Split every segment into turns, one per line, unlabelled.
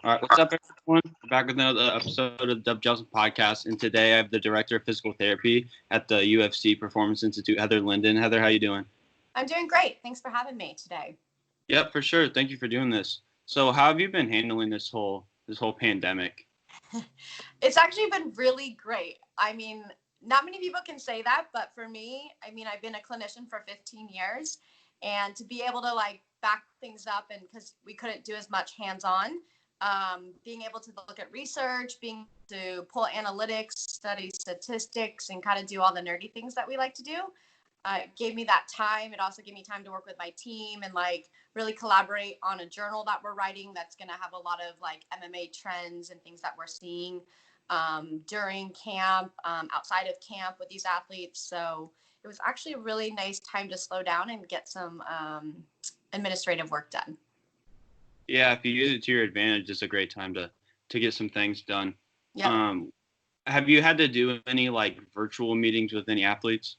All right, what's up, everyone? We're back with another episode of the Jellison podcast, and today I have the director of physical therapy at the UFC Performance Institute, Heather Linden. Heather, how you doing?
I'm doing great. Thanks for having me today.
Yep, for sure. Thank you for doing this. So, how have you been handling this whole pandemic?
It's actually been really great. I mean, not many people can say that, but for me, I mean, I've been a clinician for 15 years, and to be able to back things up, and because we couldn't do as much hands-on, being able to look at research, being to pull analytics, study statistics, and kind of do all the nerdy things that we like to do, gave me that time. It also gave me time to work with my team and really collaborate on a journal that we're writing that's going to have a lot of MMA trends and things that we're seeing during camp, outside of camp with these athletes. So it was actually a really nice time to slow down and get some administrative work done.
Yeah, if you use it to your advantage, it's a great time to get some things done.
Yeah.
Have you had to do any virtual meetings with any athletes?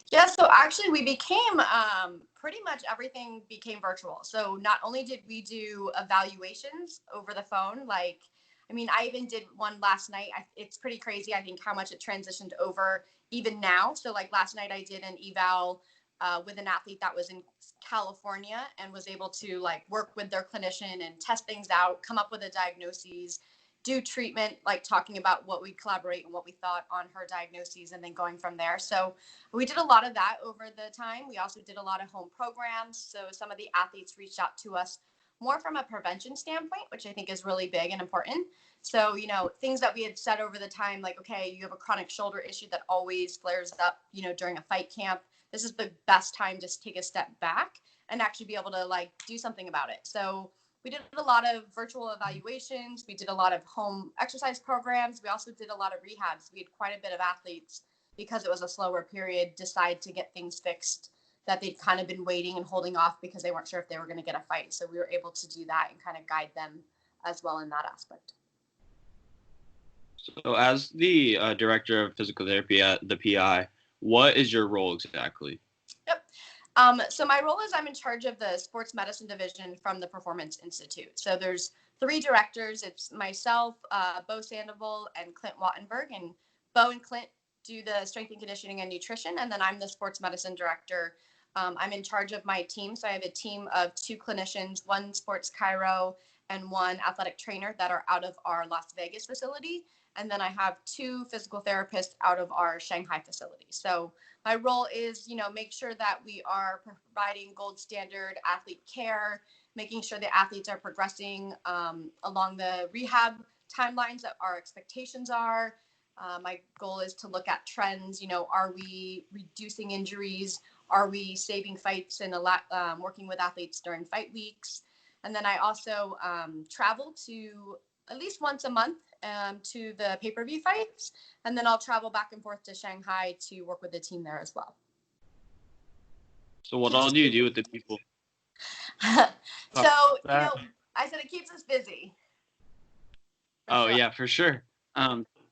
Yeah, so actually we became pretty much everything became virtual. So not only did we do evaluations over the phone, I even did one last night. It's pretty crazy, I think, how much it transitioned over even now. So last night I did an eval with an athlete that was in California and was able to work with their clinician and test things out, come up with a diagnosis, do treatment, talking about what we collaborate and what we thought on her diagnoses, and then going from there. So we did a lot of that over the time. We also did a lot of home programs. So some of the athletes reached out to us more from a prevention standpoint, which I think is really big and important. So, things that we had said over the time, okay, you have a chronic shoulder issue that always flares up, during a fight camp. This is the best time to take a step back and actually be able to do something about it. So we did a lot of virtual evaluations. We did a lot of home exercise programs. We also did a lot of rehabs. We had quite a bit of athletes, because it was a slower period, decide to get things fixed that they'd kind of been waiting and holding off because they weren't sure if they were going to get a fight. So we were able to do that and kind of guide them as well in that aspect.
So as the director of physical therapy at the PI, what is your role exactly?
Yep. So my role is I'm in charge of the sports medicine division from the Performance Institute. So there's 3 directors. It's myself, Bo Sandoval, and Clint Wattenberg. And Bo and Clint do the strength and conditioning and nutrition. And then I'm the sports medicine director. I'm in charge of my team. So I have a team of 2 clinicians, 1 sports chiro and 1 athletic trainer that are out of our Las Vegas facility. And then I have 2 physical therapists out of our Shanghai facility. So my role is, make sure that we are providing gold standard athlete care, making sure the athletes are progressing along the rehab timelines that our expectations are. My goal is to look at trends. Are we reducing injuries? Are we saving fights and working with athletes during fight weeks? And then I also travel to at least once a month to the pay-per-view fights. And then I'll travel back and forth to Shanghai to work with the team there as well.
So what all do you do with the people?
I said it keeps us busy.
Sure. Yeah, for sure.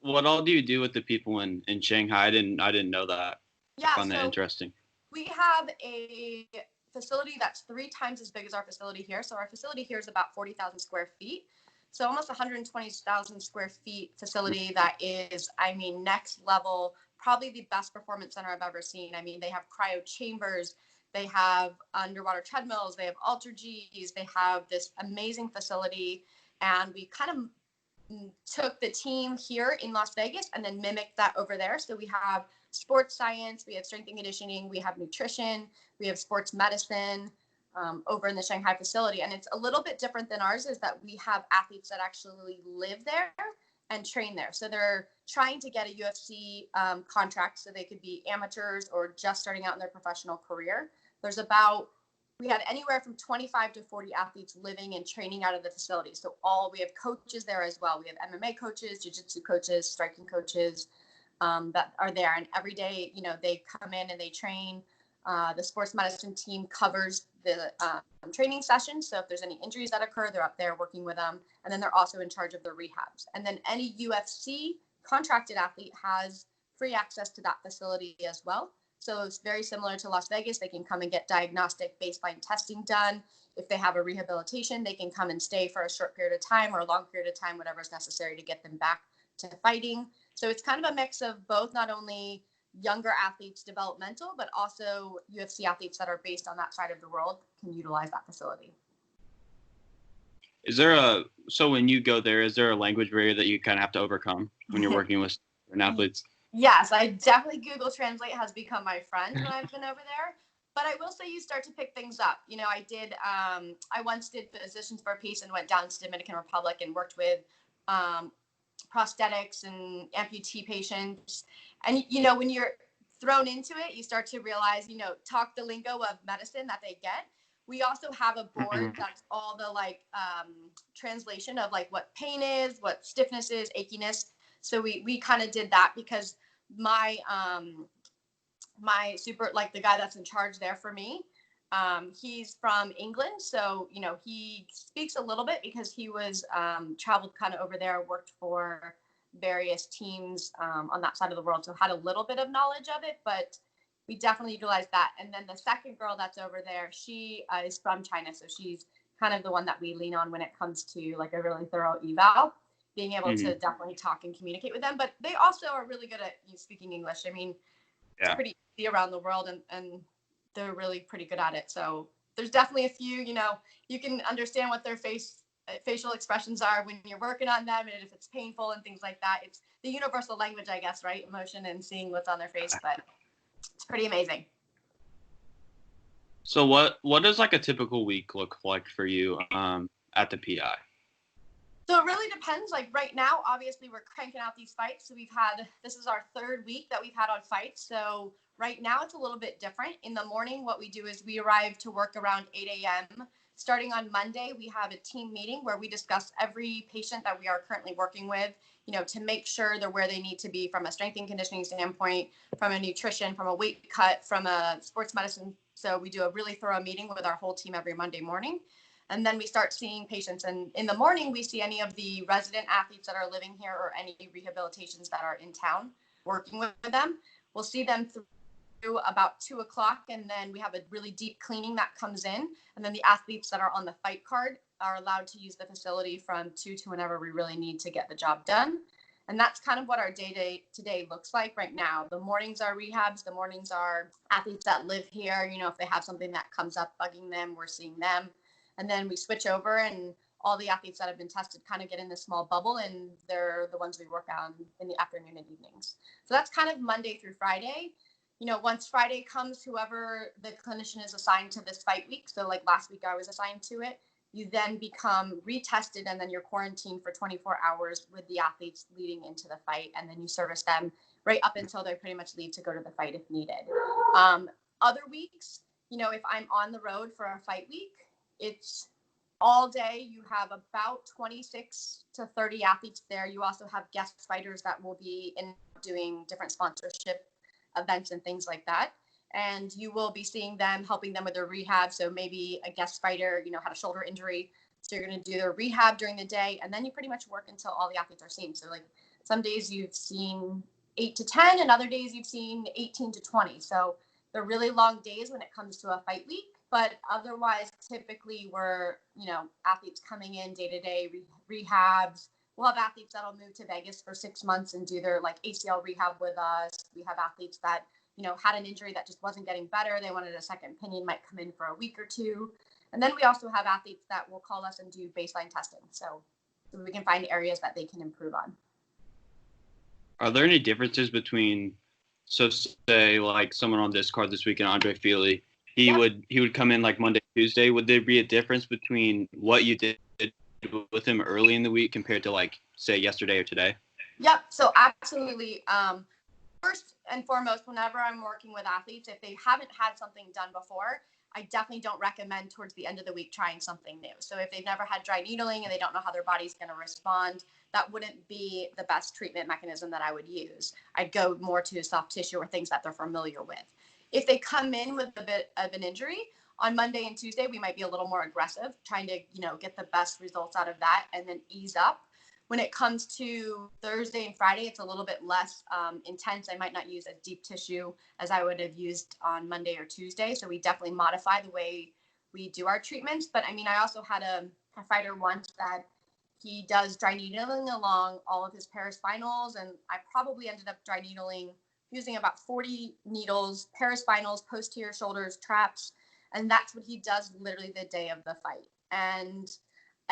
What all do you do with the people in Shanghai? I didn't know that.
Yeah,
I found that interesting.
We have a facility that's 3 times as big as our facility here. So our facility here is about 40,000 square feet. So almost 120,000 square feet facility that is, next level, probably the best performance center I've ever seen. They have cryo chambers, they have underwater treadmills, they have AlterGs, they have this amazing facility. And we kind of took the team here in Las Vegas and then mimicked that over there. So we have sports science, we have strength and conditioning, we have nutrition, we have sports medicine, over in the Shanghai facility. And it's a little bit different than ours, is that we have athletes that actually live there and train there. So they're trying to get a UFC contract so they could be amateurs or just starting out in their professional career. We had anywhere from 25 to 40 athletes living and training out of the facility. So we have coaches there as well. We have MMA coaches, jiu-jitsu coaches, striking coaches that are there. And every day, they come in and they train. The sports medicine team covers the training sessions. So if there's any injuries that occur, they're up there working with them. And then they're also in charge of the rehabs. And then any UFC contracted athlete has free access to that facility as well. So it's very similar to Las Vegas. They can come and get diagnostic baseline testing done. if they have a rehabilitation, they can come and stay for a short period of time or a long period of time, whatever is necessary to get them back to fighting. So it's kind of a mix of both, not only younger athletes, developmental, but also UFC athletes that are based on that side of the world can utilize that facility.
So when you go there, is there a language barrier that you kind of have to overcome when you're working with athletes?
Yes, I definitely Google Translate has become my friend when I've been over there. But I will say you start to pick things up. You know, I once did Physicians for Peace and went down to Dominican Republic and worked with prosthetics and amputee patients. And, you know, when you're thrown into it, you start to realize, you know, talk the lingo of medicine that they get. We also have a board that's all the translation of like what pain is, what stiffness is, achiness. So we kind of did that because my super, like the guy that's in charge there for me, he's from England. So, you know, he speaks a little bit because he was traveled kind of over there, worked for various teams on that side of the world. So had a little bit of knowledge of it, but we definitely utilized that. And then the second girl that's over there, she is from China. So she's kind of the one that we lean on when it comes to like a really thorough eval, being able to definitely talk and communicate with them. But they also are really good at speaking English. I mean, it's pretty easy around the world and they're really pretty good at it. So there's definitely a few, you know, you can understand what their facial expressions are when you're working on them and if it's painful and things like that. It's the universal language, I guess, right? Emotion and seeing what's on their face, but it's pretty amazing.
So what does like a typical week look like for you at the PI?
So it really depends. Like right now, obviously we're cranking out these fights. So this is our third week that we've had on fights. So right now it's a little bit different. In the morning, what we do is we arrive to work around 8 a.m. Starting on Monday, we have a team meeting where we discuss every patient that we are currently working with, you know, to make sure they're where they need to be from a strength and conditioning standpoint, from a nutrition, from a weight cut, from a sports medicine. So we do a really thorough meeting with our whole team every Monday morning. And then we start seeing patients. And in the morning, we see any of the resident athletes that are living here or any rehabilitations that are in town working with them. We'll see them through about 2 o'clock. And then we have a really deep cleaning that comes in. And then the athletes that are on the fight card are allowed to use the facility from 2 to whenever we really need to get the job done. And that's kind of what our day-to-day looks like right now. The mornings are rehabs. The mornings are athletes that live here. You know, if they have something that comes up bugging them, we're seeing them. And then we switch over and all the athletes that have been tested kind of get in this small bubble and they're the ones we work on in the afternoon and evenings. So that's kind of Monday through Friday. You know, once Friday comes, whoever the clinician is assigned to this fight week, so like last week I was assigned to it, you then become retested and then you're quarantined for 24 hours with the athletes leading into the fight. And then you service them right up until they pretty much leave to go to the fight if needed. Other weeks, you know, if I'm on the road for a fight week, it's all day. You have about 26 to 30 athletes there. You also have guest fighters that will be in doing different sponsorship events and things like that. And you will be seeing them, helping them with their rehab. So maybe a guest fighter, you know, had a shoulder injury. So you're going to do their rehab during the day. And then you pretty much work until all the athletes are seen. So like some days you've seen 8 to 10 and other days you've seen 18 to 20. So they're really long days when it comes to a fight week. But otherwise, typically we're, you know, athletes coming in day-to-day rehabs. We'll have athletes that'll move to Vegas for 6 months and do their like ACL rehab with us. We have athletes that, you know, had an injury that just wasn't getting better. They wanted a second opinion, might come in for a week or two. And then we also have athletes that will call us and do baseline testing. So we can find areas that they can improve on.
Are there any differences between, so say like someone on this card this weekend, Andre Feely, he would come in like Monday, Tuesday. Would there be a difference between what you did with him early in the week compared to like say yesterday or today?
Yep. So absolutely. First and foremost, whenever I'm working with athletes, if they haven't had something done before, I definitely don't recommend towards the end of the week trying something new. So if they've never had dry needling and they don't know how their body's going to respond, that wouldn't be the best treatment mechanism that I would use. I'd go more to soft tissue or things that they're familiar with. If they come in with a bit of an injury, on Monday and Tuesday, we might be a little more aggressive, trying to, you know, get the best results out of that and then ease up. When it comes to Thursday and Friday, it's a little bit less intense. I might not use as deep tissue as I would have used on Monday or Tuesday. So we definitely modify the way we do our treatments. But I mean, I also had a fighter once that he does dry needling along all of his paraspinals, and I probably ended up dry needling using about 40 needles, paraspinals, posterior shoulders, traps, and that's what he does literally the day of the fight. And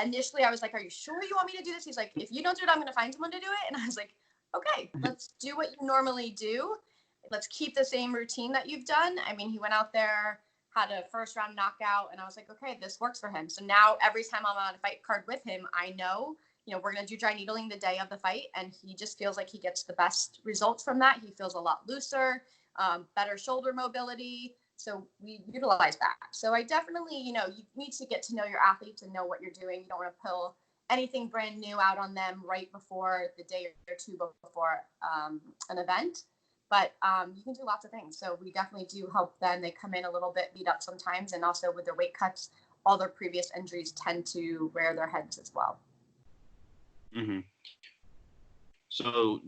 initially I was like, are you sure you want me to do this? He's like, if you don't do it, I'm going to find someone to do it. And I was like, okay, let's do what you normally do. Let's keep the same routine that you've done. I mean, he went out there, had a first round knockout, and I was like, okay, this works for him. So now every time I'm on a fight card with him, I know, we're going to do dry needling the day of the fight. And he just feels like he gets the best results from that. He feels a lot looser, better shoulder mobility. So we utilize that. So I definitely, you need to get to know your athletes and know what you're doing. You don't want to pull anything brand new out on them right before the day or two before an event. But you can do lots of things. So we definitely do help them. They come in a little bit beat up sometimes. And also with their weight cuts, all their previous injuries tend to rear their heads as well.
Mm-hmm. So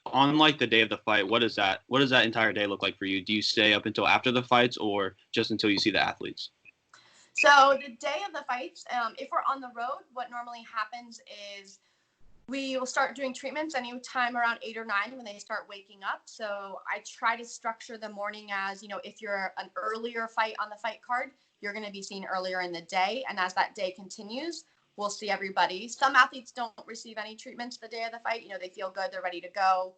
on like the day of the fight, what does that entire day look like for you? Do you stay up until after the fights or just until you see the athletes?
So the day of the fights, if we're on the road, what normally happens is we will start doing treatments anytime around 8 or 9 when they start waking up. So I try to structure the morning as, if you're an earlier fight on the fight card, you're going to be seen earlier in the day. And as that day continues, we'll see everybody. Some athletes don't receive any treatments the day of the fight. They feel good. They're ready to go.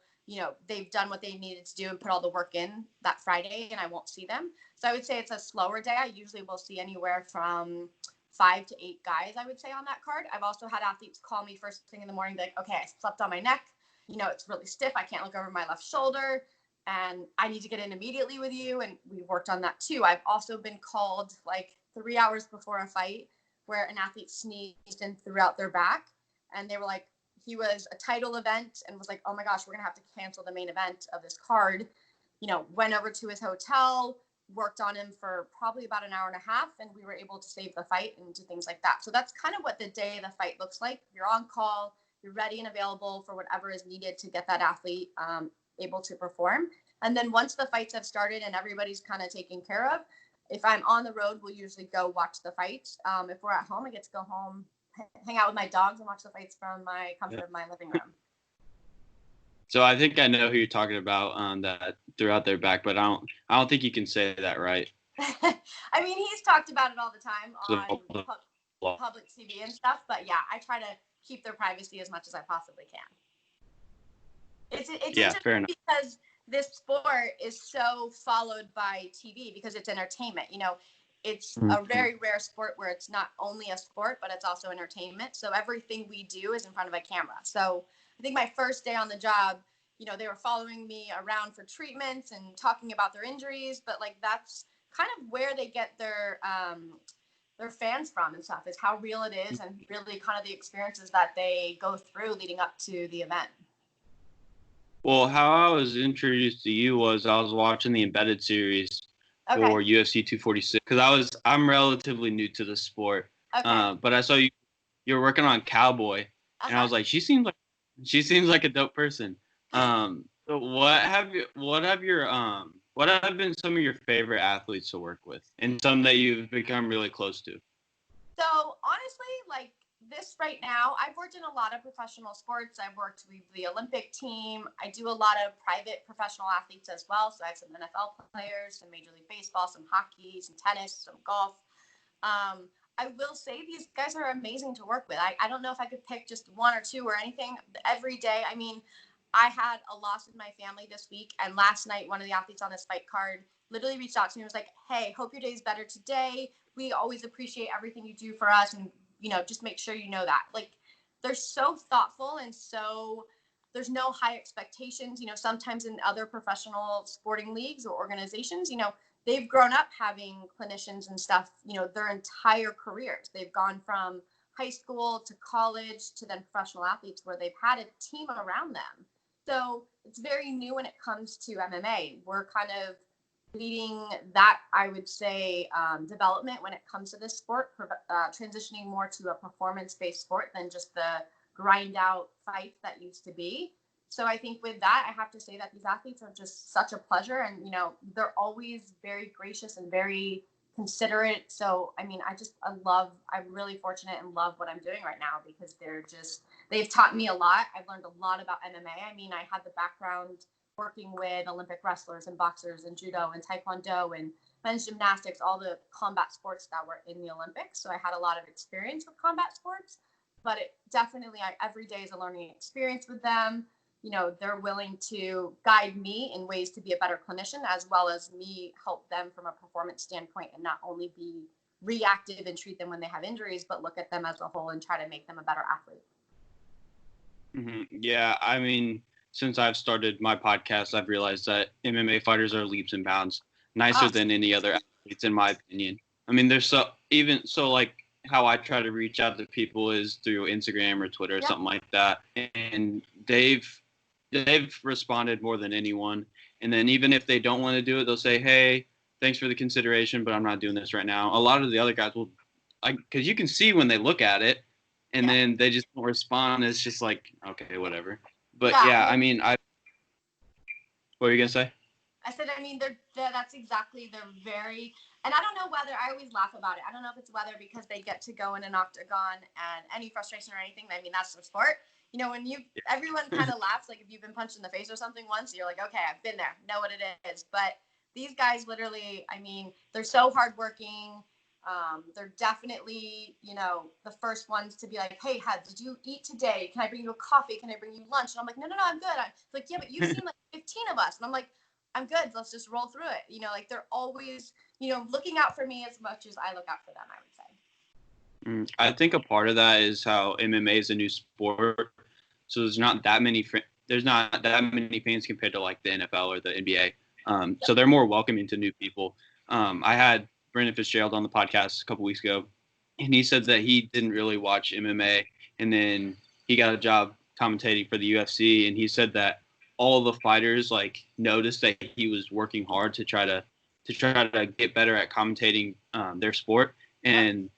They've done what they needed to do and put all the work in that Friday, and I won't see them. So I would say it's a slower day. I usually will see anywhere from 5 to 8 guys, I would say, on that card. I've also had athletes call me first thing in the morning, like, okay, I slept on my neck. It's really stiff. I can't look over my left shoulder, and I need to get in immediately with you. And we worked on that too. I've also been called like 3 hours before a fight where an athlete sneezed and threw out their back. And they were like, he was a title event and was like, oh my gosh, we're going to have to cancel the main event of this card. Went over to his hotel, worked on him for probably about an hour and a half, and we were able to save the fight and do things like that. So that's kind of what the day of the fight looks like. You're on call, you're ready and available for whatever is needed to get that athlete able to perform. And then once the fights have started and everybody's kind of taken care of, if I'm on the road, we'll usually go watch the fights. If we're at home, I get to go home, hang out with my dogs, and watch the fights from my comfort of my living room.
So I think I know who you're talking about that threw out their back, but I don't think you can say that, right?
I mean, he's talked about it all the time on public TV and stuff. But yeah, I try to keep their privacy as much as I possibly can. It's interesting
fair enough.
because this sport is so followed by TV because it's entertainment. It's a very rare sport where it's not only a sport, but it's also entertainment. So everything we do is in front of a camera. So I think my first day on the job, they were following me around for treatments and talking about their injuries, but like that's kind of where they get their fans from and stuff, is how real it is and really kind of the experiences that they go through leading up to the event.
Well, how I was introduced to you was I was watching the embedded series for UFC 246 because I'm relatively new to the sport.
Okay.
But I saw you're working on Cowboy, and I was like, she seems like a dope person. So what have been some of your favorite athletes to work with, and some that you've become really close to?
So honestly, like this right now, I've worked in a lot of professional sports. I've worked with the Olympic team. I do a lot of private professional athletes as well. So I have some NFL players, some Major League Baseball, some hockey, some tennis, some golf. I will say these guys are amazing to work with. I don't know if I could pick just one or two or anything. Every day, I mean, I had a loss in my family this week, and last night one of the athletes on this fight card literally reached out to me and was like, hey, hope your day's better today. We always appreciate everything you do for us, and just make sure you know that. Like, they're so thoughtful, and so there's no high expectations. Sometimes in other professional sporting leagues or organizations, they've grown up having clinicians and stuff, their entire careers. They've gone from high school to college to then professional athletes where they've had a team around them. So it's very new when it comes to MMA. We're kind of leading that, I would say, development when it comes to this sport, transitioning more to a performance-based sport than just the grind-out fight that used to be. So I think with that, I have to say that these athletes are just such a pleasure, and they're always very gracious and very consider it. So, I mean, I'm really fortunate and love what I'm doing right now because they've taught me a lot. I've learned a lot about MMA. I mean, I had the background working with Olympic wrestlers and boxers and judo and taekwondo and men's gymnastics, all the combat sports that were in the Olympics. So I had a lot of experience with combat sports, but it definitely, every day is a learning experience with them. You know, they're willing to guide me in ways to be a better clinician, as well as me help them from a performance standpoint and not only be reactive and treat them when they have injuries, but look at them as a whole and try to make them a better athlete.
Mm-hmm. Yeah, I mean, since I've started my podcast, I've realized that MMA fighters are leaps and bounds nicer than any other athletes, in my opinion. I mean, there's like how I try to reach out to people is through Instagram or Twitter or something like that, and they've responded more than anyone. And then even if they don't want to do it, they'll say, "Hey, thanks for the consideration, but I'm not doing this right now." A lot of the other guys will, because you can see when they look at it, and then they just don't respond. It's just like, okay, whatever. But I mean, what were you gonna say?
I said, I mean, that's exactly, they're very, and I don't know whether, I always laugh about it. I don't know if it's whether because they get to go in an octagon and any frustration or anything, I mean, that's their sport. You know, when everyone kind of laughs, like if you've been punched in the face or something once, you're like, okay, I've been there, know what it is. But these guys literally, I mean, they're so hardworking. They're definitely, you know, the first ones to be like, hey, did you eat today? Can I bring you a coffee? Can I bring you lunch? And I'm like, no, I'm good. It's like, yeah, but you've seen like 15 of us. And I'm like, I'm good. Let's just roll through it. You know, like they're always, you know, looking out for me as much as I look out for them, I would say.
I think a part of that is how MMA is a new sport. So there's not that many fans compared to like the NFL or the NBA. So they're more welcoming to new people. I had Brendan Fitzgerald on the podcast a couple weeks ago, and he said that he didn't really watch MMA, and then he got a job commentating for the UFC, and he said that all the fighters like noticed that he was working hard to try to get better at commentating their sport, and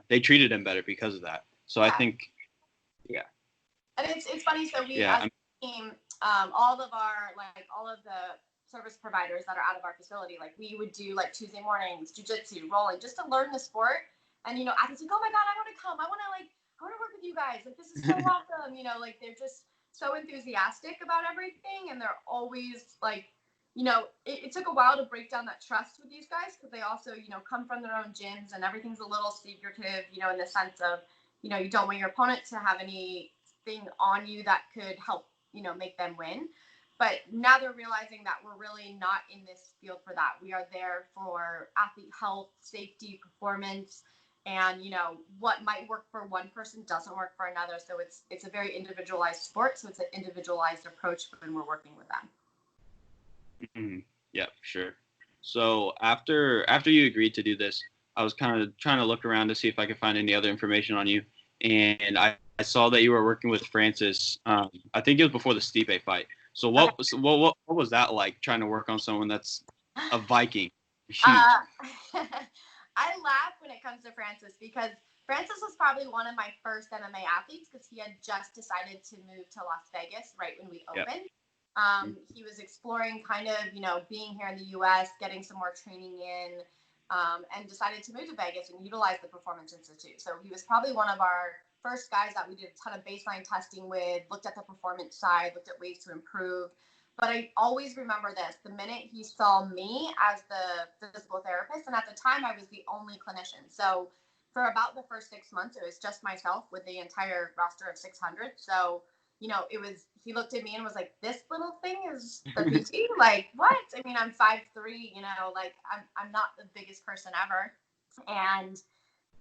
they treated him better because of that. So I think,
and it's funny. So we as a team, all of the service providers that are out of our facility, like we would do like Tuesday mornings, jiu-jitsu, rolling, just to learn the sport. And, you know, athletes like, oh my God, I want to come. I want to work with you guys. Like, this is so awesome. You know, like they're just so enthusiastic about everything. And they're always like, you know, it took a while to break down that trust with these guys because they also, you know, come from their own gyms and everything's a little secretive, you know, in the sense of, you know, you don't want your opponent to have anything on you that could help, you know, make them win. But now they're realizing that we're really not in this field for that. We are there for athlete health, safety, performance, and, you know, what might work for one person doesn't work for another. So it's a very individualized sport. So it's an individualized approach when we're working with them.
Mm-hmm. Yeah, for sure. So after you agreed to do this, I was kind of trying to look around to see if I could find any other information on you, and I saw that you were working with Francis. I think it was before the Stipe fight. So what was that like, trying to work on someone that's a Viking?
I laugh when it comes to Francis because Francis was probably one of my first MMA athletes because he had just decided to move to Las Vegas right when we opened. He was exploring kind of, you know, being here in the U.S., getting some more training in, and decided to move to Vegas and utilize the Performance Institute. So he was probably one of our first guys that we did a ton of baseline testing with, looked at the performance side, looked at ways to improve. But I always remember this, the minute he saw me as the physical therapist, and at the time I was the only clinician. So for about the first 6 months, it was just myself with the entire roster of 600. So, you know, he looked at me and was like, this little thing is the PT? Like, what? I mean, I'm 5'3", you know, like I'm not the biggest person ever. And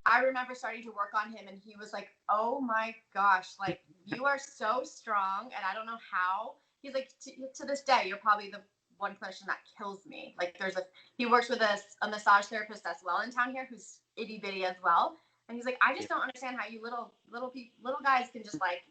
I remember starting to work on him and he was like, oh my gosh, like you are so strong. And I don't know how. He's like, to this day, you're probably the one clinician that kills me. Like he works with a massage therapist as well in town here who's itty bitty as well. And he's like, I just don't understand how you little guys can just like,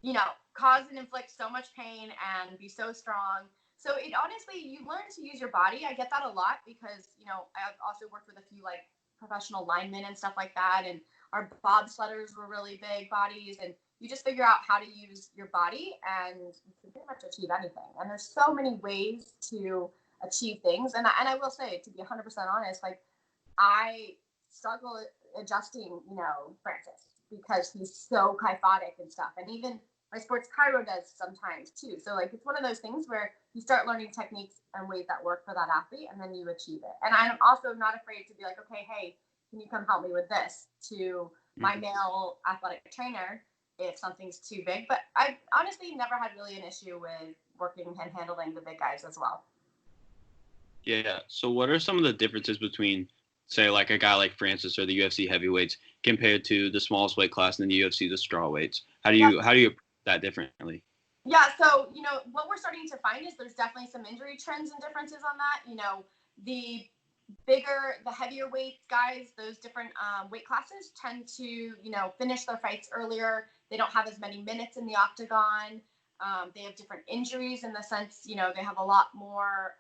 you know, cause and inflict so much pain and be so strong. So it honestly, you learn to use your body. I get that a lot because, you know, I've also worked with a few like professional linemen and stuff like that. And our bobsledders were really big bodies. And you just figure out how to use your body and you can pretty much achieve anything. And there's so many ways to achieve things. And I will say, to be 100% honest, like I struggle adjusting, Francis, because he's so kyphotic and stuff. And even my sports chiro does sometimes too. So like it's one of those things where you start learning techniques and ways that work for that athlete, and then you achieve it. And I'm also not afraid to be like, okay, hey, can you come help me with this, to my male athletic trainer if something's too big. But I honestly never had really an issue with working and handling the big guys as well.
Yeah. So what are some of the differences between, say, like a guy like Francis or the UFC heavyweights compared to the smallest weight class in the UFC, the strawweights? How do you approach that differently?
Yeah, so, what we're starting to find is there's definitely some injury trends and differences on that. The bigger, the heavier weight guys, those different weight classes tend to, finish their fights earlier. They don't have as many minutes in the octagon. They have different injuries in the sense, they have a lot more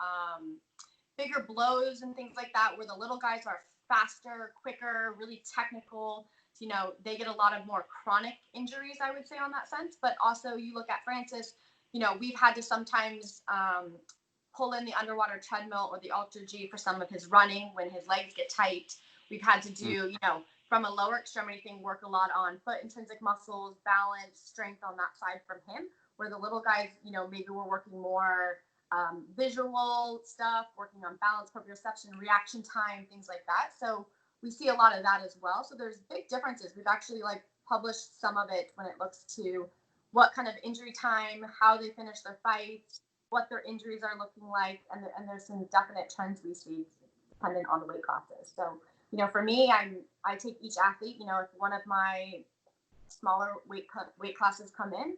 bigger blows and things like that, where the little guys are faster, quicker, really technical. They get a lot of more chronic injuries, I would say, on that sense. But also you look at Francis, we've had to sometimes pull in the underwater treadmill or the Ultra G for some of his running when his legs get tight. We've had to do, from a lower extremity thing, work a lot on foot intrinsic muscles, balance, strength on that side from him, where the little guys, maybe we're working more visual stuff, working on balance, proprioception, reaction time, things like that. So we see a lot of that as well. So there's big differences. We've actually published some of it when it looks to what kind of injury time, how they finish their fights, what their injuries are looking like, and there's some definite trends we see dependent on the weight classes. So for me, I take each athlete. If one of my smaller weight classes come in,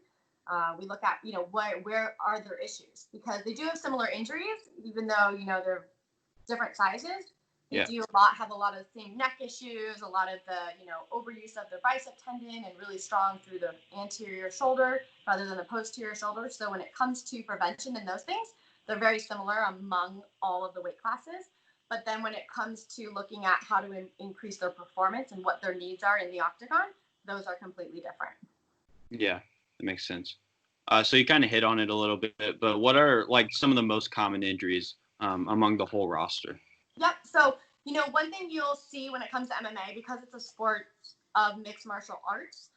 we look at, where are their issues, because they do have similar injuries, even though, they're different sizes. They do have a lot of the same neck issues, a lot of the, overuse of the bicep tendon, and really strong through the anterior shoulder rather than the posterior shoulder. So when it comes to prevention and those things, they're very similar among all of the weight classes. But then when it comes to looking at how to increase their performance and what their needs are in the octagon, those are completely different.
Yeah, that makes sense. So you kind of hit on it a little bit, but what are some of the most common injuries among the whole roster?
Yep. So, one thing you'll see when it comes to MMA, because it's a sport of mixed martial arts,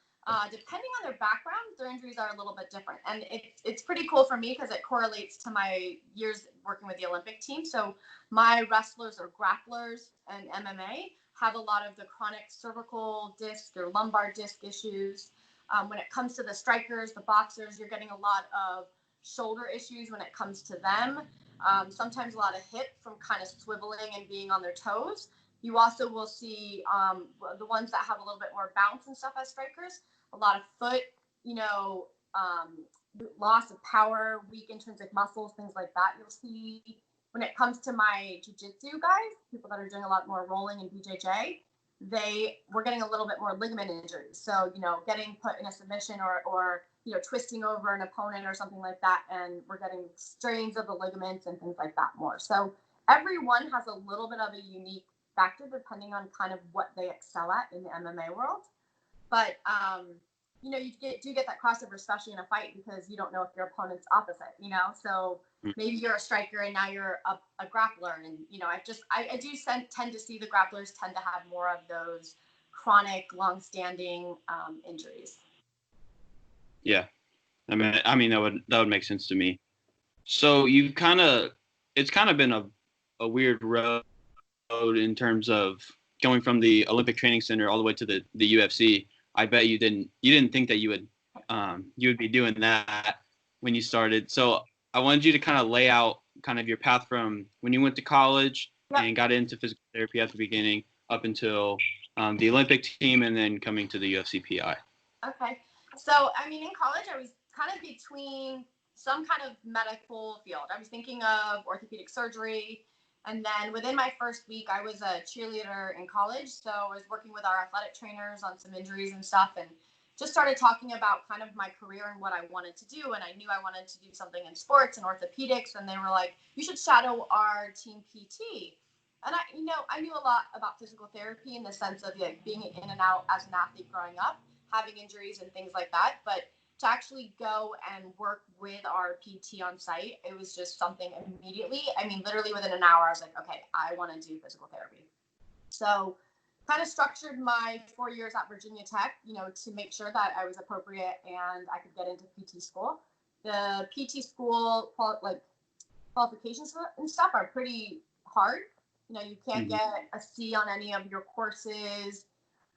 depending on their background, their injuries are a little bit different. And it's pretty cool for me because it correlates to my years working with the Olympic team. So my wrestlers or grapplers in MMA have a lot of the chronic cervical disc or lumbar disc issues. When it comes to the strikers, the boxers, you're getting a lot of shoulder issues when it comes to them. Sometimes a lot of hip from kind of swiveling and being on their toes. You also will see the ones that have a little bit more bounce and stuff as strikers, a lot of foot, loss of power, weak intrinsic muscles, things like that. You'll see when it comes to my jiu-jitsu guys, people that are doing a lot more rolling and BJJ, we're getting a little bit more ligament injuries. So, getting put in a submission or twisting over an opponent or something like that, and we're getting strains of the ligaments and things like that more. So everyone has a little bit of a unique factor depending on kind of what they excel at in the MMA world. But you do get that crossover, especially in a fight, because you don't know if your opponent's opposite. So maybe you're a striker and now you're a grappler, and I do tend to see the grapplers tend to have more of those chronic, long-standing injuries.
Yeah, I mean that would make sense to me. So it's kind of been a weird road in terms of going from the Olympic Training Center all the way to the UFC. I bet you didn't think that you would be doing that when you started. So I wanted you to kind of lay out kind of your path from when you went to college and got into physical therapy at the beginning up until the Olympic team, and then coming to the UFCPI.
Okay. So, in college, I was kind of between some kind of medical field. I was thinking of orthopedic surgery. And then within my first week, I was a cheerleader in college. So I was working with our athletic trainers on some injuries and stuff, and just started talking about kind of my career and what I wanted to do. And I knew I wanted to do something in sports and orthopedics. And they were like, you should shadow our team PT. And I knew a lot about physical therapy in the sense of being in and out as an athlete growing up, having injuries and things like that. But to actually go and work with our PT on site, it was just something immediately. Literally within an hour, I was like, okay, I want to do physical therapy. So kind of structured my 4 years at Virginia Tech, to make sure that I was appropriate and I could get into PT school. The PT school qualifications and stuff are pretty hard. You can't get a C on any of your courses.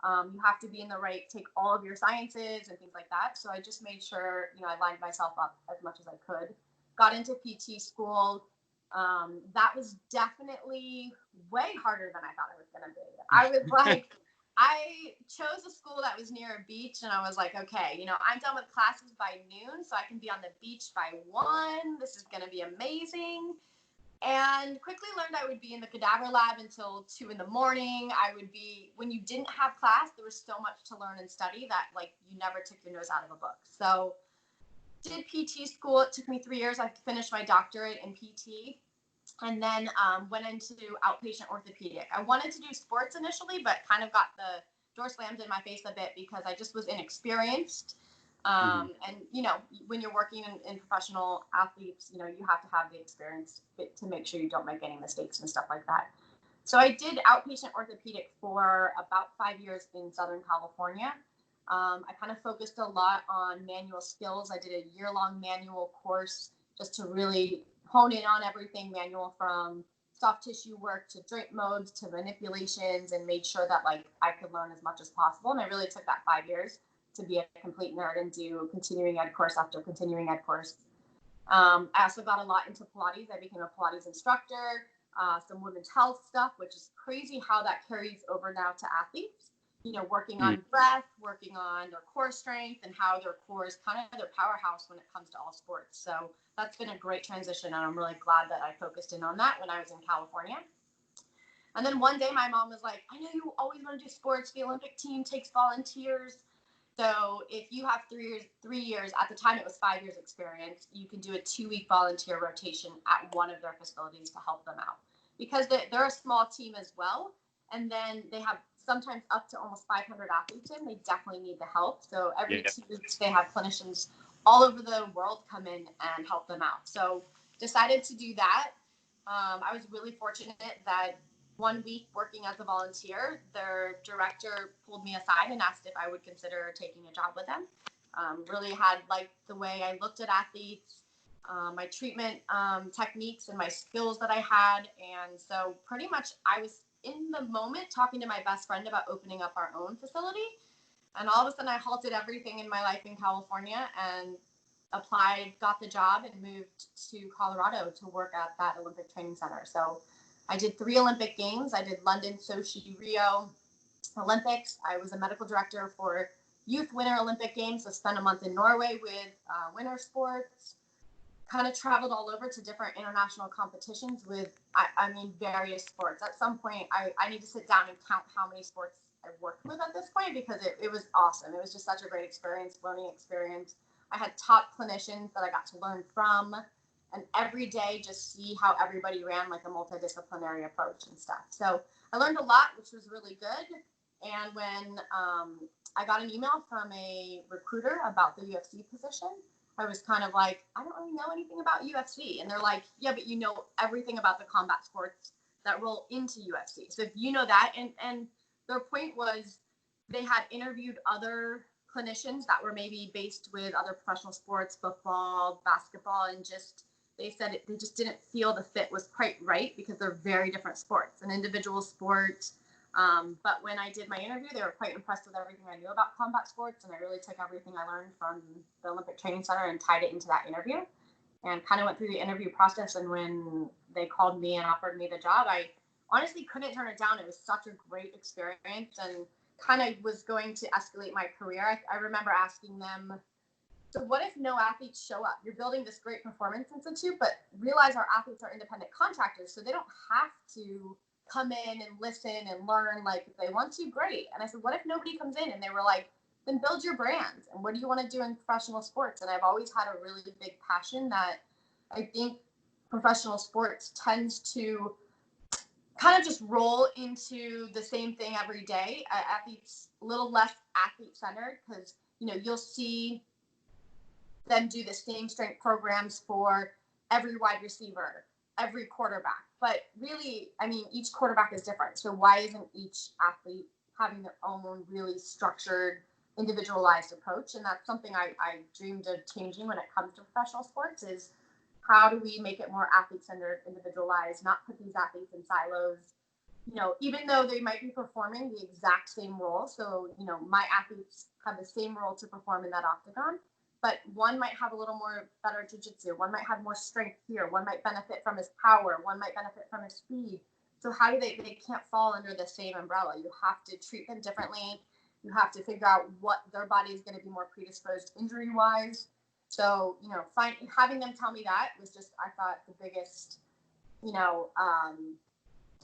You have to be in the right, take all of your sciences and things like that. So I just made sure, I lined myself up as much as I could. Got into PT school. That was definitely way harder than I thought it was going to be. I was like, I chose a school that was near a beach, and I was like, okay, I'm done with classes by noon, so I can be on the beach by 1. This is going to be amazing. And quickly learned I would be in the cadaver lab until 2 in the morning. When you didn't have class, there was so much to learn and study that you never took your nose out of a book. So did PT school. It took me 3 years. I finished my doctorate in PT, and then went into outpatient orthopedic. I wanted to do sports initially, but kind of got the door slammed in my face a bit because I just was inexperienced. And, when you're working in professional athletes, you have to have the experience to make sure you don't make any mistakes and stuff like that. So I did outpatient orthopedic for about 5 years in Southern California. I kind of focused a lot on manual skills. I did a year-long manual course just to really hone in on everything manual, from soft tissue work to joint modes to manipulations, and made sure that I could learn as much as possible. And I really took that 5 years to be a complete nerd and do continuing ed course after continuing ed course. I also got a lot into Pilates. I became a Pilates instructor, some women's health stuff, which is crazy how that carries over now to athletes. Working on breath, working on their core strength, and how their core is kind of their powerhouse when it comes to all sports. So that's been a great transition, and I'm really glad that I focused in on that when I was in California. And then one day my mom was like, I know you always want to do sports. The Olympic team takes volunteers. So if you have 3 years, at the time it was 5 years experience, you can do a 2-week volunteer rotation at one of their facilities to help them out. Because they're a small team as well. And then they have sometimes up to almost 500 athletes in. They definitely need the help. So every 2 weeks they have clinicians all over the world come in and help them out. So decided to do that. I was really fortunate that 1 week working as a volunteer, their director pulled me aside and asked if I would consider taking a job with them. Really had liked the way I looked at athletes, my treatment techniques and my skills that I had. And so pretty much I was in the moment talking to my best friend about opening up our own facility. And all of a sudden I halted everything in my life in California and applied, got the job, and moved to Colorado to work at that Olympic Training Center. So I did 3 Olympic Games. I did London, Sochi, Rio Olympics. I was a medical director for Youth Winter Olympic Games. So spent a month in Norway with winter sports. Kind of traveled all over to different international competitions with, various sports. At some point, I need to sit down and count how many sports I've worked with at this point, because it was awesome. It was just such a great experience, learning experience. I had top clinicians that I got to learn from, and every day just see how everybody ran like a multidisciplinary approach and stuff. So I learned a lot, which was really good. And when I got an email from a recruiter about the UFC position, I was kind of like, I don't really know anything about UFC. And they're like, yeah, but you know everything about the combat sports that roll into UFC. So if you know that, and their point was they had interviewed other clinicians that were maybe based with other professional sports, football, basketball, and they said they just didn't feel the fit was quite right because they're very different sports, an individual sport. But when I did my interview, they were quite impressed with everything I knew about combat sports, and I really took everything I learned from the Olympic Training Center and tied it into that interview, and kind of went through the interview process. And when they called me and offered me the job, I honestly couldn't turn it down. It was such a great experience, and kind of was going to escalate my career. I remember asking them, so what if no athletes show up? You're building this great performance institute, but realize our athletes are independent contractors, so they don't have to come in and listen and learn. Like, if they want to, great. And I said, what if nobody comes in? And they were like, then build your brand. And what do you want to do in professional sports? And I've always had a really big passion that I think professional sports tends to kind of just roll into the same thing every day. Athletes, a little less athlete centered, because you'll see them do the same strength programs for every wide receiver, every quarterback. But really, I mean, each quarterback is different. So why isn't each athlete having their own really structured, individualized approach? And that's something I dreamed of changing when it comes to professional sports is how do we make it more athlete-centered, individualized, not put these athletes in silos, even though they might be performing the exact same role. So, my athletes have the same role to perform in that octagon, but one might have a little more better jiu-jitsu, one might have more strength here, one might benefit from his power, one might benefit from his speed. So how do they can't fall under the same umbrella. You have to treat them differently. You have to figure out what their body is going to be more predisposed injury-wise. So, having them tell me that was just, I thought, the biggest,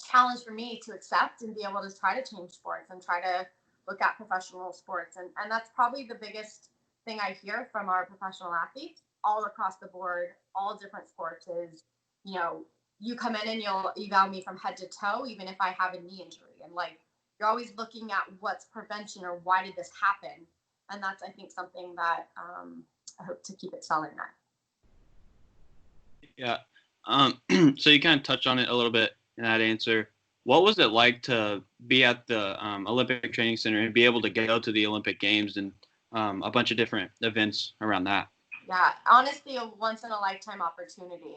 challenge for me to accept and be able to try to change sports and try to look at professional sports. And that's probably the biggest thing I hear from our professional athletes all across the board, all different sports is, you come in and you'll eval me from head to toe, even if I have a knee injury. And you're always looking at what's prevention or why did this happen? And that's, I think, something that I hope to keep excelling at.
Yeah. So you kind of touched on it a little bit in that answer. What was it like to be at the Olympic Training Center and be able to go to the Olympic Games and a bunch of different events around that?
Yeah, honestly, a once in a lifetime opportunity.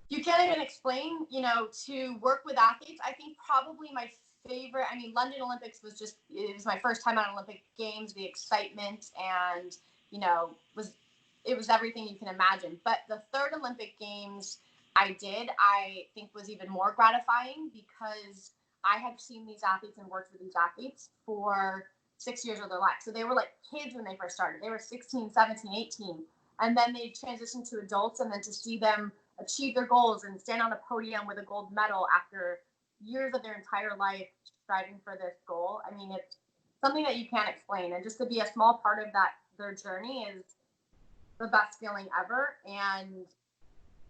You can't even explain, to work with athletes. I think probably my favorite, London Olympics it was my first time at Olympic Games, the excitement and, it was everything you can imagine. But the third Olympic Games I think was even more gratifying because I had seen these athletes and worked with these athletes for 6 years of their life. So they were like kids when they first started. They were 16, 17, 18. And then they transitioned to adults, and then to see them achieve their goals and stand on a podium with a gold medal after years of their entire life striving for this goal. It's something that you can't explain. And just to be a small part of their journey is the best feeling ever. And,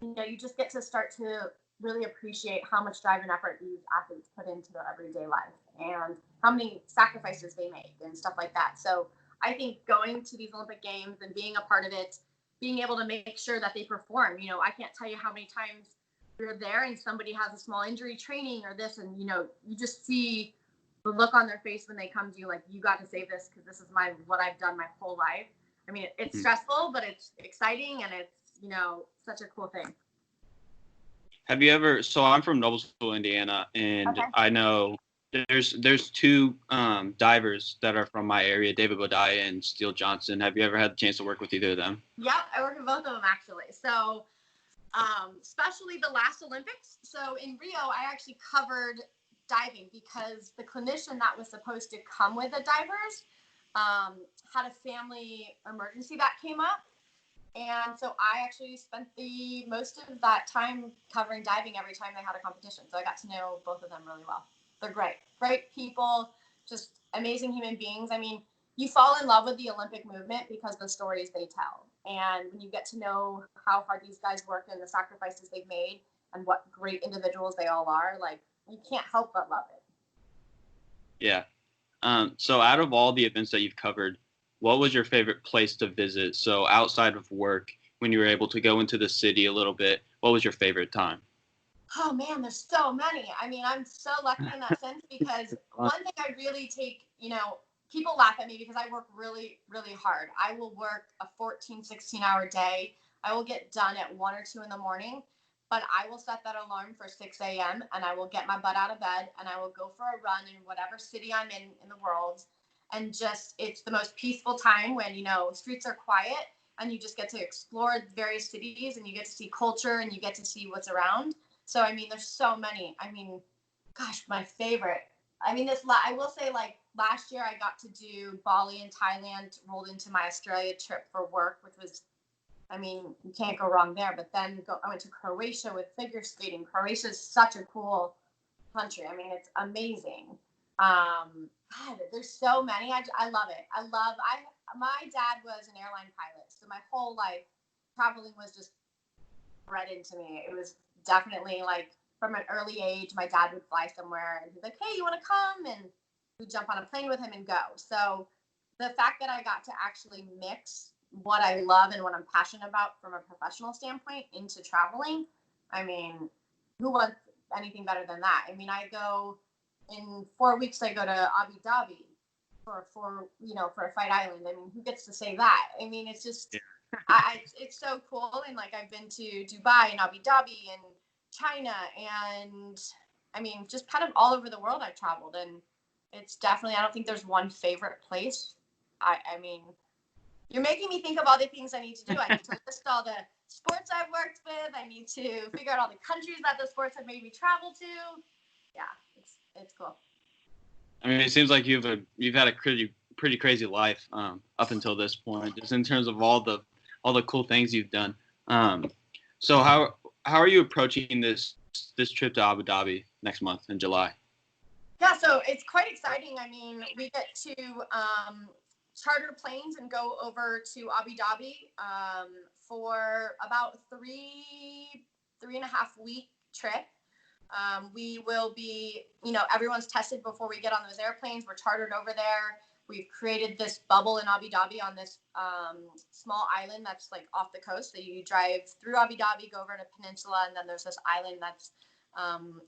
you just get to start to really appreciate how much drive and effort these athletes put into their everyday life and how many sacrifices they make and stuff like that. So I think going to these Olympic Games and being a part of it, being able to make sure that they perform, I can't tell you how many times you're there and somebody has a small injury training or this, and, you just see the look on their face when they come to you, like, you got to save this because this is what I've done my whole life. It's stressful, but it's exciting, and it's, such a cool thing.
Have you ever, so I'm from Noblesville, Indiana, and
Okay.
I know there's two divers that are from my area, David Bodaya and Steele Johnson. Have you ever had the chance to work with either of them?
Yep, I work with both of them, actually. So, especially the last Olympics. So in Rio, I actually covered diving because the clinician that was supposed to come with the divers had a family emergency that came up. And so I actually spent the most of that time covering diving every time they had a competition. So I got to know both of them really well. They're great people, just amazing human beings. You fall in love with the Olympic movement because of the stories they tell. And when you get to know how hard these guys work and the sacrifices they've made and what great individuals they all are, you can't help but love it.
Yeah. So out of all the events that you've covered, what was your favorite place to visit? So outside of work, when you were able to go into the city a little bit, what was your favorite time?
Oh man, there's so many. I'm so lucky in that sense because one thing I really take, people laugh at me because I work really, really hard. I will work a 14, 16-hour day. I will get done at 1 or 2 in the morning, but I will set that alarm for 6 a.m. and I will get my butt out of bed and I will go for a run in whatever city I'm in the world. And just, it's the most peaceful time when, streets are quiet and you just get to explore various cities and you get to see culture and you get to see what's around. So, there's so many. Gosh, my favorite. I will say, last year I got to do Bali and Thailand, rolled into my Australia trip for work, which was, you can't go wrong there. But then I went to Croatia with figure skating. Croatia is such a cool country. It's amazing. God, there's so many. I love it. My dad was an airline pilot, so my whole life traveling was just bred into me. It was definitely from an early age, my dad would fly somewhere and he's like, hey, you want to come? And we'd jump on a plane with him and go. So the fact that I got to actually mix what I love and what I'm passionate about from a professional standpoint into traveling I mean, who wants anything better than that? I mean, I go in 4 weeks. I go to Abu Dhabi for a fight island. I mean, who gets to say that? I mean, it's just, it's so cool. And like, I've been to Dubai and Abu Dhabi and China, and I mean, just kind of all over the world I've traveled, and it's definitely, I don't think there's one favorite place. I mean, you're making me think of all the things I need to do. I need to list all the sports I've worked with. I need to figure out all the countries that the sports have made me travel to. Yeah, it's cool.
I mean, it seems like you've had a pretty crazy life up until this point, just in terms of all the cool things you've done. So how are you approaching this trip to Abu Dhabi next month in July?
Yeah, so it's quite exciting. I mean, we get to charter planes and go over to Abu Dhabi for about three and a half week trip. We will be, everyone's tested before we get on those airplanes. We're chartered over there. We've created this bubble in Abu Dhabi on this small island that's like off the coast. So you drive through Abu Dhabi, go over to Peninsula, and then there's this island that's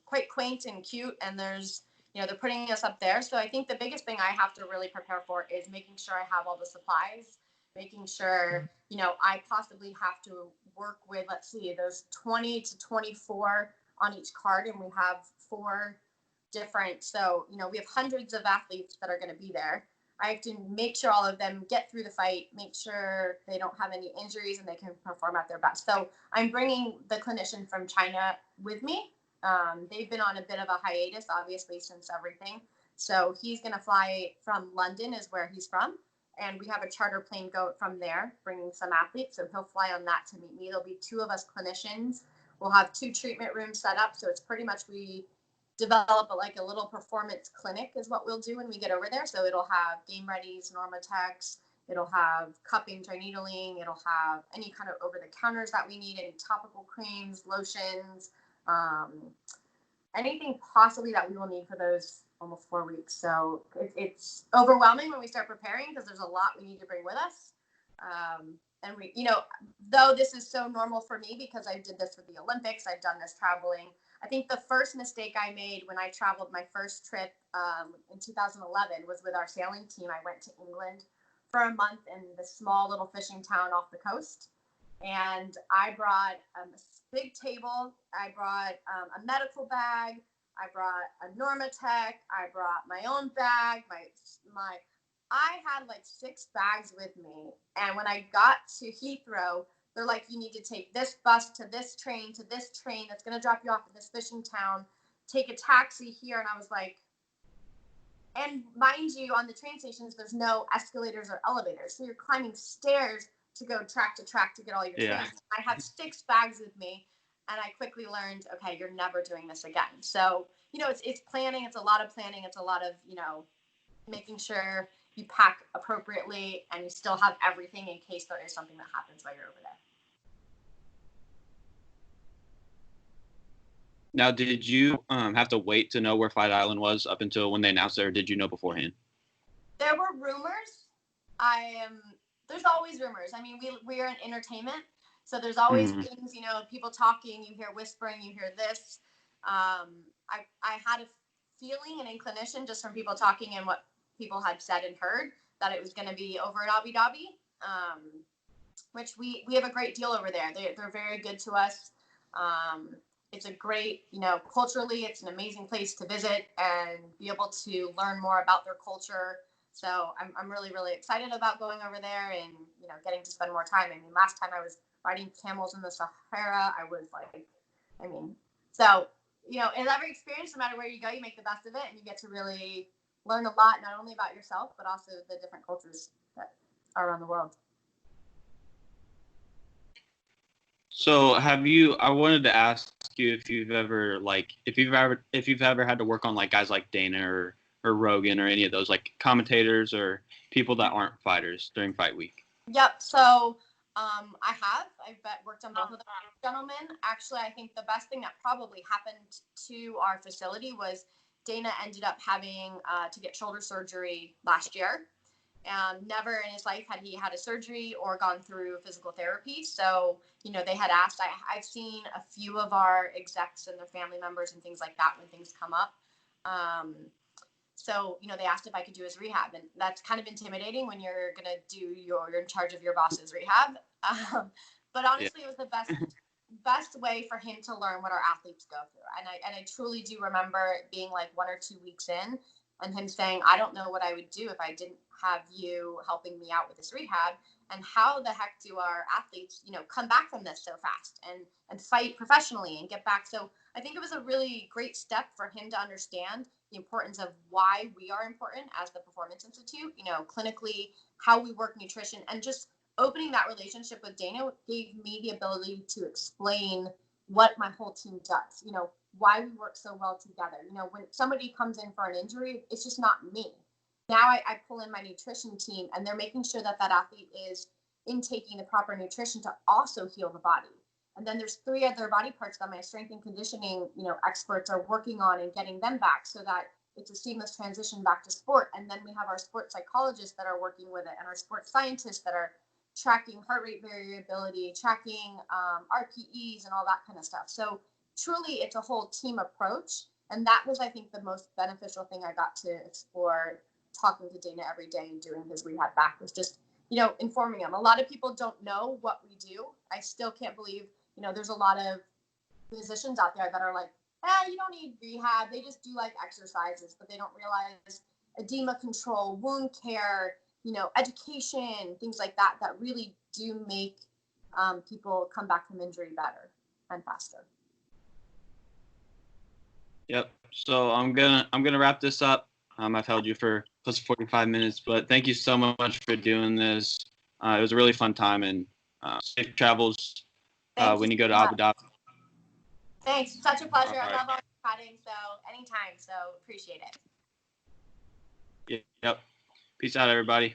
quite quaint and cute. And there's, they're putting us up there. So I think the biggest thing I have to really prepare for is making sure I have all the supplies, making sure, I possibly have to work with, let's see, there's 20 to 24 on each card, and we have 4 different. So, we have hundreds of athletes that are going to be there. I have to make sure all of them get through the fight, make sure they don't have any injuries, and they can perform at their best. So I'm bringing the clinician from China with me. They've been on a bit of a hiatus, obviously, since everything. So he's going to fly from London, is where he's from. And we have a charter plane go from there, bringing some athletes. So he'll fly on that to meet me. There'll be 2 of us clinicians. We'll have 2 treatment rooms set up. So it's pretty much, we develop a little performance clinic is what we'll do when we get over there. So it'll have game readies, Normatex. It'll have cupping, dry needling. It'll have any kind of over the counters that we need, any topical creams, lotions, anything possibly that we will need for those almost 4 weeks. So it's overwhelming when we start preparing, because there's a lot we need to bring with us. And we, though this is so normal for me because I did this with the Olympics, I've done this traveling. I think the first mistake I made when I traveled my first trip in 2011 was with our sailing team. I went to England for a month in this small little fishing town off the coast. And I brought a big table. I brought a medical bag. I brought a Normatec. I brought my own bag. I had like 6 bags with me. And when I got to Heathrow, they're like, you need to take this bus to this train that's going to drop you off at this fishing town. Take a taxi here. And I was like, and mind you, on the train stations, there's no escalators or elevators. So you're climbing stairs to go track to track to get all your trains. I had 6 bags with me, and I quickly learned, okay, you're never doing this again. So, it's planning. It's a lot of planning. It's a lot of, making sure you pack appropriately and you still have everything in case there is something that happens while you're over there.
Now, did you have to wait to know where Fight Island was up until when they announced it, or did you know beforehand?
There were rumors. There's always rumors. I mean, we're in entertainment, so there's always things, people talking, you hear whispering, you hear this. I had a feeling, an inclination just from people talking and what people had said and heard, that it was going to be over in Abu Dhabi, which we have a great deal over there. They're very good to us. It's a great, culturally, it's an amazing place to visit and be able to learn more about their culture. So I'm really, really excited about going over there and, getting to spend more time. I mean, last time I was riding camels in the Sahara, I was like, so, in every experience, no matter where you go, you make the best of it, and you get to really learn a lot, not only about yourself, but also the different cultures that are around the world.
So I wanted to ask you if you've ever had to work on like guys like Dana or Rogan or any of those like commentators or people that aren't fighters during fight week.
Yep. So I've worked on both of them gentlemen. Actually, I think the best thing that probably happened to our facility was Dana ended up having to get shoulder surgery last year. Never in his life had he had a surgery or gone through physical therapy. So, they had asked, I've seen a few of our execs and their family members and things like that when things come up. So, they asked if I could do his rehab, and that's kind of intimidating when you're going to do you're in charge of your boss's rehab. But honestly, it was the best way for him to learn what our athletes go through. And I truly do remember it being like 1 or 2 weeks in and him saying, I don't know what I would do if I didn't have you helping me out with this rehab. And how the heck do our athletes, come back from this so fast and fight professionally and get back? So I think it was a really great step for him to understand the importance of why we are important as the Performance Institute, clinically, how we work nutrition, and just opening that relationship with Dana gave me the ability to explain what my whole team does, why we work so well together. When somebody comes in for an injury, it's just not me. Now I pull in my nutrition team, and they're making sure that athlete is intaking the proper nutrition to also heal the body. And then there's 3 other body parts that my strength and conditioning, experts are working on and getting them back so that it's a seamless transition back to sport. And then we have our sports psychologists that are working with it, and our sports scientists that are tracking heart rate variability, tracking RPEs and all that kind of stuff. So truly, it's a whole team approach. And that was, I think, the most beneficial thing I got to explore talking to Dana every day and doing his rehab back, was just, informing him. A lot of people don't know what we do. I still can't believe, there's a lot of physicians out there that are like, you don't need rehab. They just do like exercises, but they don't realize edema control, wound care, education, things like that really do make people come back from injury better and faster.
Yep. So I'm gonna wrap this up. I've held you for close to 45 minutes, but thank you so much for doing this. It was a really fun time, and safe travels when you go to Abu Dhabi.
Thanks. It's such a pleasure. Right. I love all your chatting, so anytime. So appreciate it.
Yep. Peace out, everybody.